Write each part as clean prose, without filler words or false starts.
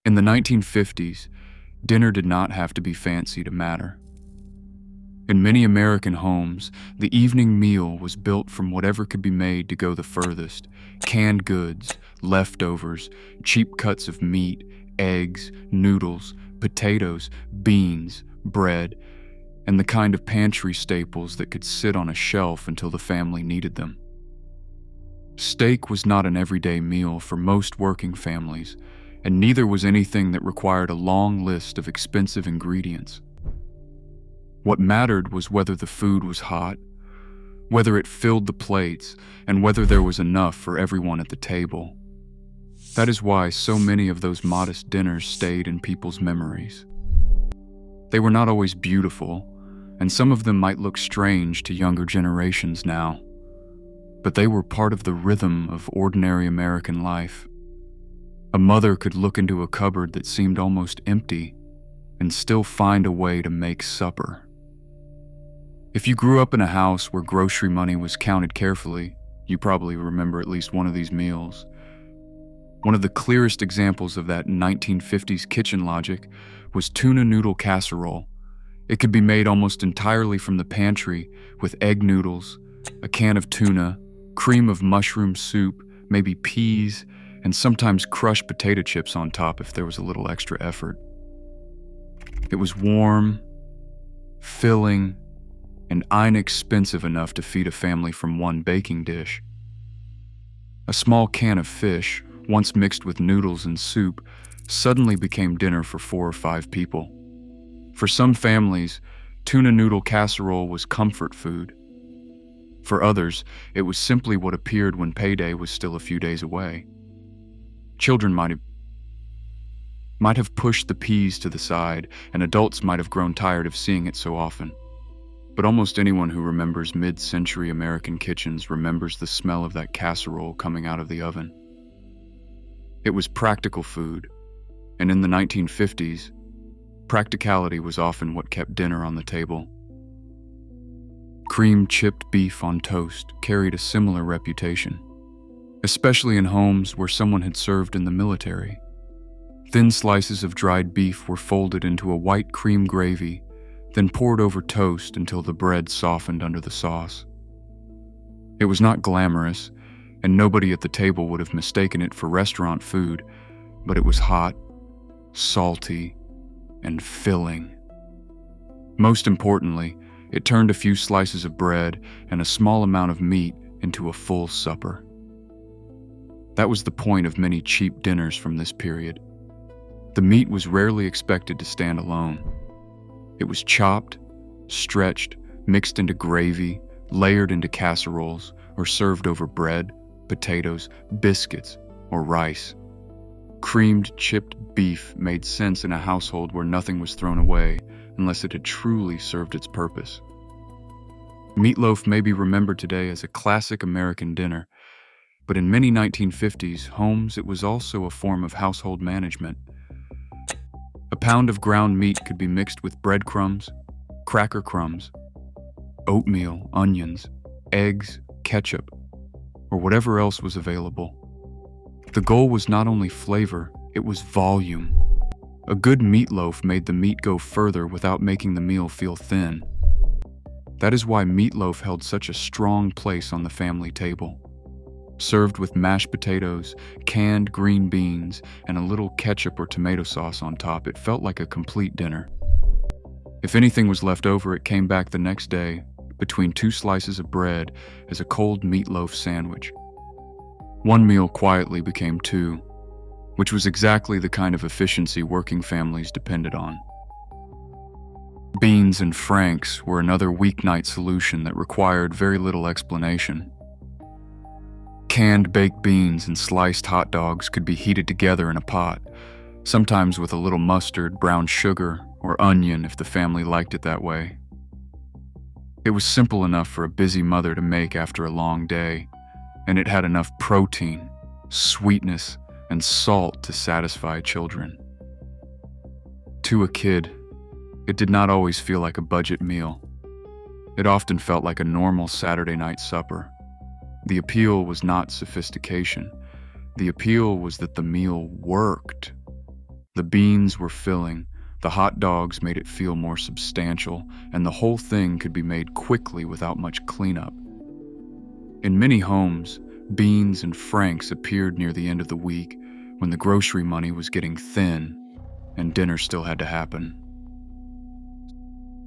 In the 1950s, dinner did not have to be fancy to matter. In many American homes, the evening meal was built from whatever could be made to go the furthest: canned goods, leftovers, cheap cuts of meat, eggs, noodles, potatoes, beans, bread, and the kind of pantry staples that could sit on a shelf until the family needed them. Steak was not an everyday meal for most working families, and neither was anything that required a long list of expensive ingredients. What mattered was whether the food was hot, whether it filled the plates, and whether there was enough for everyone at the table. That is why so many of those modest dinners stayed in people's memories. They were not always beautiful, and some of them might look strange to younger generations now, but they were part of the rhythm of ordinary American life. A mother could look into a cupboard that seemed almost empty and still find a way to make supper. If you grew up in a house where grocery money was counted carefully, you probably remember at least one of these meals. One of the clearest examples of that 1950s kitchen logic was tuna noodle casserole. It could be made almost entirely from the pantry with egg noodles, a can of tuna, cream of mushroom soup, maybe peas, and sometimes crushed potato chips on top if there was a little extra effort. It was warm, filling, and inexpensive enough to feed a family from one baking dish. A small can of fish, once mixed with noodles and soup, suddenly became dinner for 4 or 5 people. For some families, tuna noodle casserole was comfort food. For others, it was simply what appeared when payday was still a few days away. Children might have pushed the peas to the side, and adults might have grown tired of seeing it so often. But almost anyone who remembers mid-century American kitchens remembers the smell of that casserole coming out of the oven. It was practical food, and in the 1950s, practicality was often what kept dinner on the table. Cream chipped beef on toast carried a similar reputation, especially in homes where someone had served in the military. Thin slices of dried beef were folded into a white cream gravy, then poured over toast until the bread softened under the sauce. It was not glamorous, and nobody at the table would have mistaken it for restaurant food, but it was hot, salty, and filling. Most importantly, it turned a few slices of bread and a small amount of meat into a full supper. That was the point of many cheap dinners from this period. The meat was rarely expected to stand alone. It was chopped, stretched, mixed into gravy, layered into casseroles, or served over bread, potatoes, biscuits, or rice. Creamed chipped beef made sense in a household where nothing was thrown away unless it had truly served its purpose. Meatloaf may be remembered today as a classic American dinner, but in many 1950s homes it was also a form of household management. A pound of ground meat could be mixed with breadcrumbs, cracker crumbs, oatmeal, onions, eggs, ketchup, or whatever else was available. The goal was not only flavor, it was volume. A good meatloaf made the meat go further without making the meal feel thin. That is why meatloaf held such a strong place on the family table. Served with mashed potatoes, canned green beans, and a little ketchup or tomato sauce on top, it felt like a complete dinner. If anything was left over, it came back the next day, between 2 slices of bread, as a cold meatloaf sandwich. One meal quietly became 2, which was exactly the kind of efficiency working families depended on. Beans and franks were another weeknight solution that required very little explanation. Canned baked beans and sliced hot dogs could be heated together in a pot, sometimes with a little mustard, brown sugar, or onion if the family liked it that way. It was simple enough for a busy mother to make after a long day, and it had enough protein, sweetness, and salt to satisfy children. To a kid, it did not always feel like a budget meal. It often felt like a normal Saturday night supper. The appeal was not sophistication. The appeal was that the meal worked. The beans were filling, the hot dogs made it feel more substantial, and the whole thing could be made quickly without much cleanup. In many homes, beans and franks appeared near the end of the week when the grocery money was getting thin and dinner still had to happen.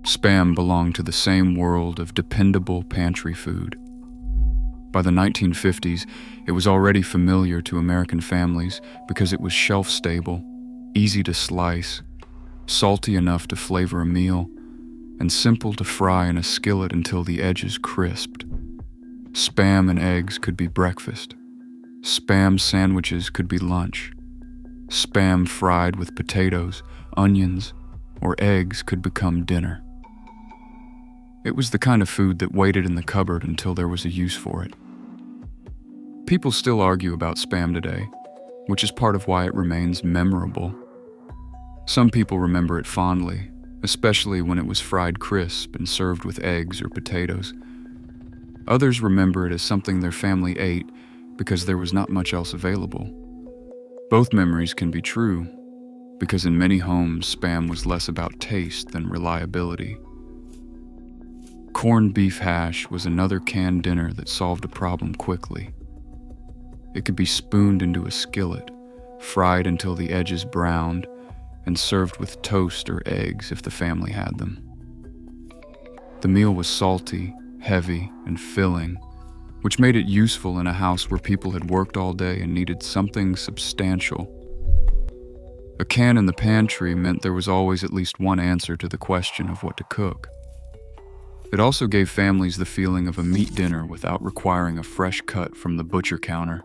Spam belonged to the same world of dependable pantry food. By the 1950s, it was already familiar to American families because it was shelf-stable, easy to slice, salty enough to flavor a meal, and simple to fry in a skillet until the edges crisped. Spam and eggs could be breakfast. Spam sandwiches could be lunch. Spam fried with potatoes, onions, or eggs could become dinner. It was the kind of food that waited in the cupboard until there was a use for it. People still argue about Spam today, which is part of why it remains memorable. Some people remember it fondly, especially when it was fried crisp and served with eggs or potatoes. Others remember it as something their family ate because there was not much else available. Both memories can be true, because in many homes, Spam was less about taste than reliability. Corned beef hash was another canned dinner that solved a problem quickly. It could be spooned into a skillet, fried until the edges browned, and served with toast or eggs if the family had them. The meal was salty, heavy, and filling, which made it useful in a house where people had worked all day and needed something substantial. A can in the pantry meant there was always at least one answer to the question of what to cook. It also gave families the feeling of a meat dinner without requiring a fresh cut from the butcher counter.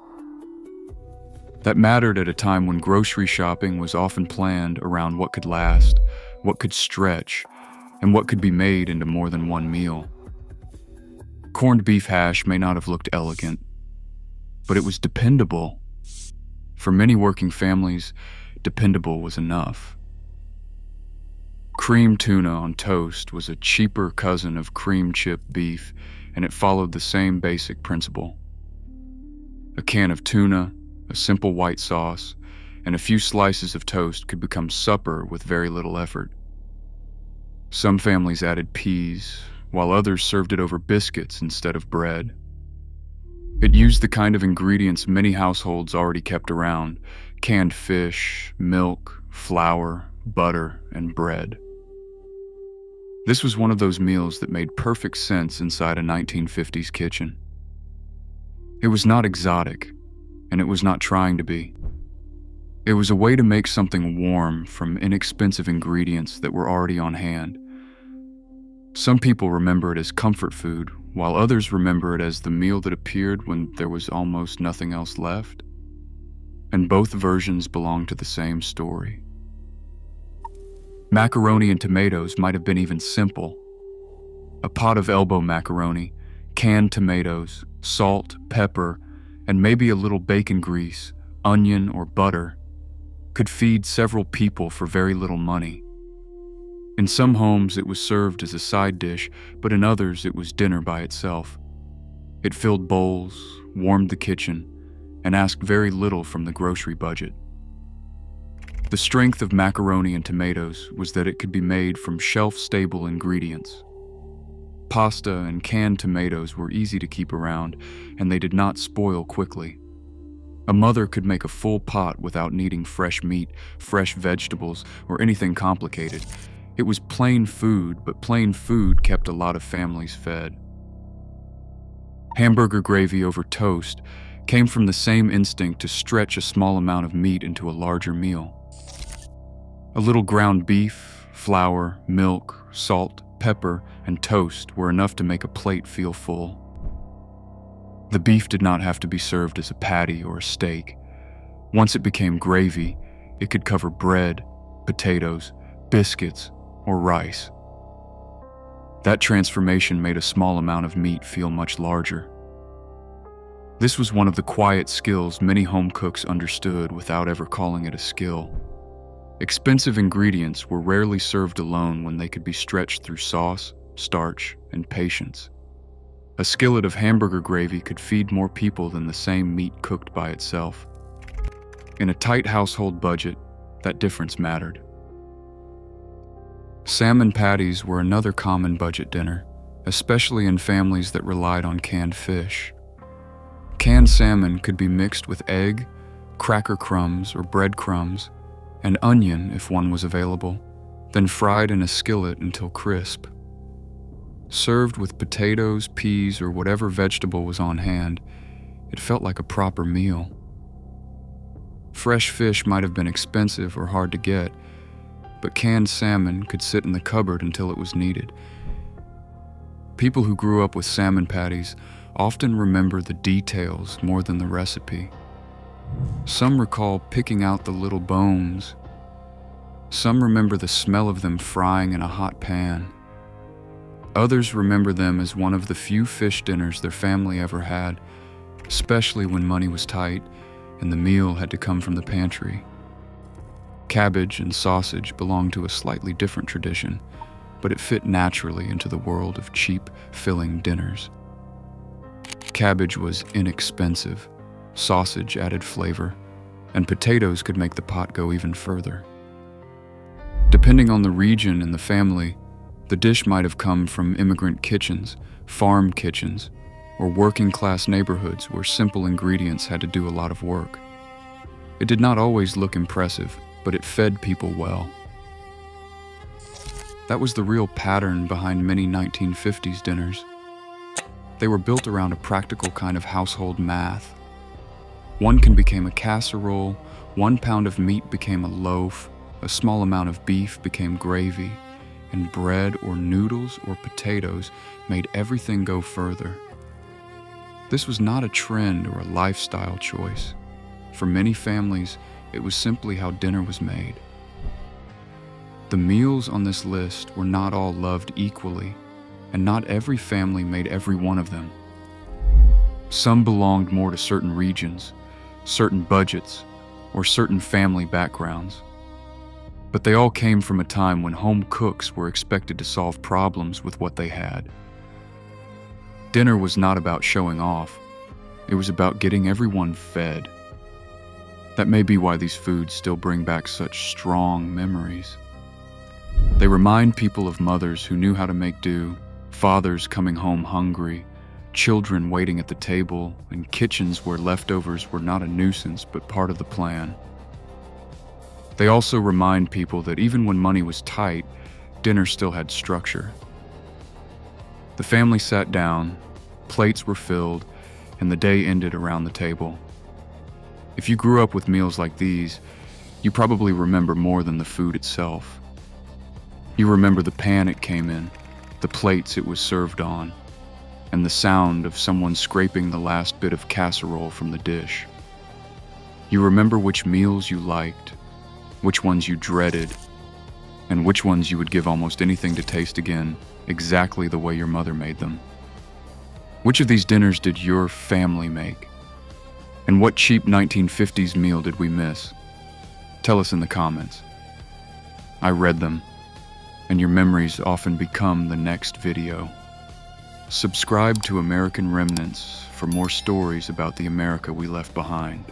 That mattered at a time when grocery shopping was often planned around what could last, what could stretch, and what could be made into more than one meal. Corned beef hash may not have looked elegant, but it was dependable. For many working families, dependable was enough. Cream tuna on toast was a cheaper cousin of cream chip beef, and it followed the same basic principle. A can of tuna, a simple white sauce, and a few slices of toast could become supper with very little effort. Some families added peas, while others served it over biscuits instead of bread. It used the kind of ingredients many households already kept around: canned fish, milk, flour, butter, and bread. This was one of those meals that made perfect sense inside a 1950s kitchen. It was not exotic, and it was not trying to be. It was a way to make something warm from inexpensive ingredients that were already on hand. Some people remember it as comfort food, while others remember it as the meal that appeared when there was almost nothing else left. And both versions belong to the same story. Macaroni and tomatoes might have been even simple. A pot of elbow macaroni, canned tomatoes, salt, pepper, and maybe a little bacon grease, onion, or butter could feed several people for very little money. In some homes, it was served as a side dish, but in others, it was dinner by itself. It filled bowls, warmed the kitchen, and asked very little from the grocery budget. The strength of macaroni and tomatoes was that it could be made from shelf-stable ingredients. Pasta and canned tomatoes were easy to keep around, and they did not spoil quickly. A mother could make a full pot without needing fresh meat, fresh vegetables, or anything complicated. It was plain food, but plain food kept a lot of families fed. Hamburger gravy over toast came from the same instinct to stretch a small amount of meat into a larger meal. A little ground beef, flour, milk, salt, pepper, and toast were enough to make a plate feel full. The beef did not have to be served as a patty or a steak. Once it became gravy, it could cover bread, potatoes, biscuits, or rice. That transformation made a small amount of meat feel much larger. This was one of the quiet skills many home cooks understood without ever calling it a skill. Expensive ingredients were rarely served alone when they could be stretched through sauce, starch, and patience. A skillet of hamburger gravy could feed more people than the same meat cooked by itself. In a tight household budget, that difference mattered. Salmon patties were another common budget dinner, especially in families that relied on canned fish. Canned salmon could be mixed with egg, cracker crumbs or bread crumbs, and onion if one was available, then fried in a skillet until crisp. Served with potatoes, peas, or whatever vegetable was on hand, it felt like a proper meal. Fresh fish might have been expensive or hard to get, but canned salmon could sit in the cupboard until it was needed. People who grew up with salmon patties often remember the details more than the recipe. Some recall picking out the little bones. Some remember the smell of them frying in a hot pan. Others remember them as one of the few fish dinners their family ever had, especially when money was tight and the meal had to come from the pantry. Cabbage and sausage belonged to a slightly different tradition, but it fit naturally into the world of cheap, filling dinners. Cabbage was inexpensive, sausage added flavor, and potatoes could make the pot go even further. Depending on the region and the family, the dish might have come from immigrant kitchens, farm kitchens, or working-class neighborhoods where simple ingredients had to do a lot of work. It did not always look impressive, but it fed people well. That was the real pattern behind many 1950s dinners. They were built around a practical kind of household math. 1 can became a casserole, 1 pound of meat became a loaf, a small amount of beef became gravy, and bread or noodles or potatoes made everything go further. This was not a trend or a lifestyle choice. For many families, it was simply how dinner was made. The meals on this list were not all loved equally, and not every family made every one of them. Some belonged more to certain regions, certain budgets, or certain family backgrounds. But they all came from a time when home cooks were expected to solve problems with what they had. Dinner was not about showing off. It was about getting everyone fed. That may be why these foods still bring back such strong memories. They remind people of mothers who knew how to make do, fathers coming home hungry, children waiting at the table, and kitchens where leftovers were not a nuisance but part of the plan. They also remind people that even when money was tight, dinner still had structure. The family sat down, plates were filled, and the day ended around the table. If you grew up with meals like these, you probably remember more than the food itself. You remember the pan it came in, the plates it was served on, and the sound of someone scraping the last bit of casserole from the dish. You remember which meals you liked, which ones you dreaded, and which ones you would give almost anything to taste again, exactly the way your mother made them. Which of these dinners did your family make? And what cheap 1950s meal did we miss? Tell us in the comments. I read them, and your memories often become the next video. Subscribe to American Remnants for more stories about the America we left behind.